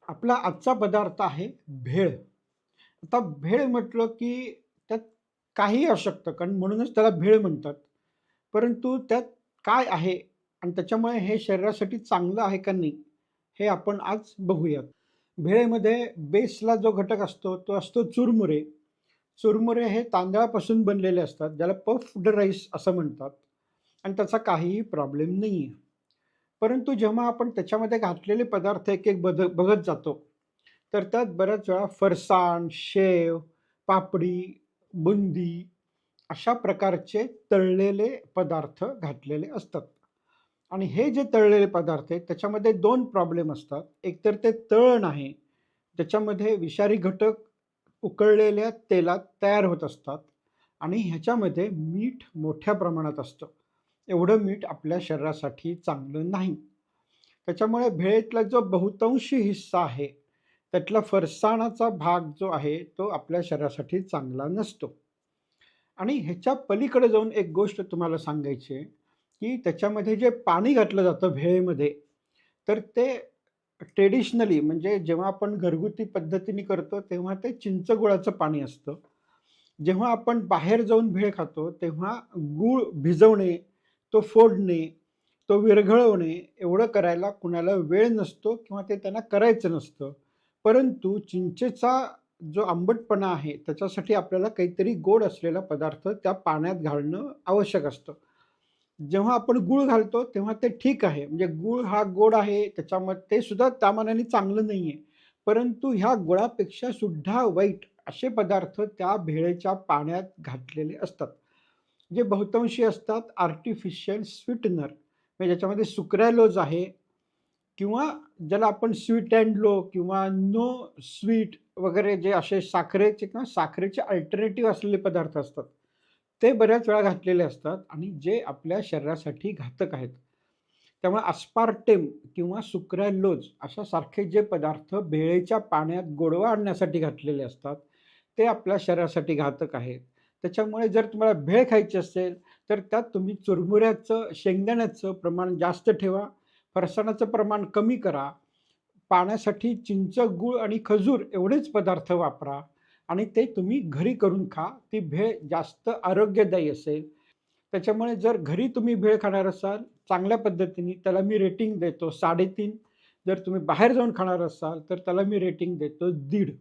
आपला आजचा पदार्थ आहे भेळ. आता भेळ म्हटलं की त्यात काहीही असू शकतं कारण म्हणूनच त्याला भेळ म्हणतात. परंतु त्यात काय आहे आणि त्याच्यामुळे हे शरीरासाठी चांगलं आहे का नाही, हे आपण आज बघूयात. भेळेमध्ये बेसला जो घटक असतो तो असतो चुरमुरे. चुरमुरे हे तांदळापासून बनलेले असतात, ज्याला पफ्ड राईस असं म्हणतात आणि त्याचा काहीही प्रॉब्लेम नाही आहे. परंतु जेव्हा आपण त्याच्यामध्ये घातलेले पदार्थ एक-एक बघत जातो, तर त्यात बऱ्याच वेळा फरसाण, शेव, पापडी, बुंदी अशा प्रकारचे तळलेले पदार्थ घातलेले असतात. आणि हे जे तळलेले पदार्थ आहेत त्याच्यामध्ये 2 प्रॉब्लेम असतात. एकतर ते तळण आहे, त्याच्यामध्ये विषारी घटक उकळलेल्या तेलात तयार होत असतात आणि ह्याच्यामध्ये मीठ मोठ्या प्रमाणात असतं. एवढं मीठ आपल्या शरीरासाठी चांगलं नाही. त्याच्यामुळे भेळेतला जो बहुतांशी हिस्सा आहे, त्यातला फरसाणाचा भाग जो आहे, तो आपल्या शरीरासाठी चांगला नसतो. आणि ह्याच्या पलीकडे जाऊन एक गोष्ट तुम्हाला सांगायची आहे, की त्याच्यामध्ये जे पाणी घातलं जातं भेळेमध्ये, तर ते ट्रेडिशनली म्हणजे जेव्हा आपण घरगुती पद्धतीने करतो, तेव्हा ते चिंच गुळाचं पाणी असतं. जेव्हा आपण बाहेर जाऊन भेळ खातो, तेव्हा गूळ भिजवणे, तो फोडणे, तो विरघळवणे एवढं करायला कुणाला वेळ नसतो किंवा ते त्यांना करायचं नसतं. परंतु चिंचेचा जो आंबटपणा आहे, त्याच्यासाठी आपल्याला काहीतरी गोड असलेला पदार्थ त्या पाण्यात घालणं आवश्यक असतं. जेव्हा आपण गूळ घालतो, तेव्हा ते ठीक आहे. म्हणजे गूळ हा गोड आहे, त्याच्यामध्ये ते सुद्धा त्या मानाने चांगलं नाहीये. परंतु ह्या गुळापेक्षा सुद्धा वाईट असे पदार्थ त्या भेळेच्या पाण्यात घातलेले असतात. जे बहुतांशी असतात आर्टिफिशियल स्वीटनर म्हणजे ज्याच्यामध्ये सुक्रालोज आहे किंवा ज्याला आपण स्वीट अँड लो किंवा नो स्वीट वगैरे जे असे साखरेचे किंवा साखरेचे अल्टरनेटिव्ह असलेले पदार्थ असतात. ते बऱ्याच वेळा घातलेले असतात आणि जे आपल्या शरीरासाठी घातक आहेत. त्यामुळे अस्पार्टेम किंवा सुक्रालोज अशा सारखे जे पदार्थ भेळेच्या पाण्यात गोडवा आणण्यासाठी घातलेले असतात, ते आपल्या शरीरासाठी घातक आहेत. त्याच्यामुळे जर तुम्हाला भेळ खायची असेल, तर त्यात तुम्ही चुरमुऱ्याचं, शेंगदाण्याचं प्रमाण जास्त ठेवा, फरसाणाचं प्रमाण कमी करा. पाण्यासाठी चिंच, गूळ आणि खजूर एवढेच पदार्थ वापरा आणि ते तुम्ही घरी करून खा. ती भेळ जास्त आरोग्यदायी असेल. त्याच्यामुळे जर घरी तुम्ही भेळ खाणार असाल चांगल्या पद्धतीने, त्याला मी रेटिंग देतो 3.5. जर तुम्ही बाहेर जाऊन खाणार असाल, तर त्याला मी रेटिंग देतो 1.5.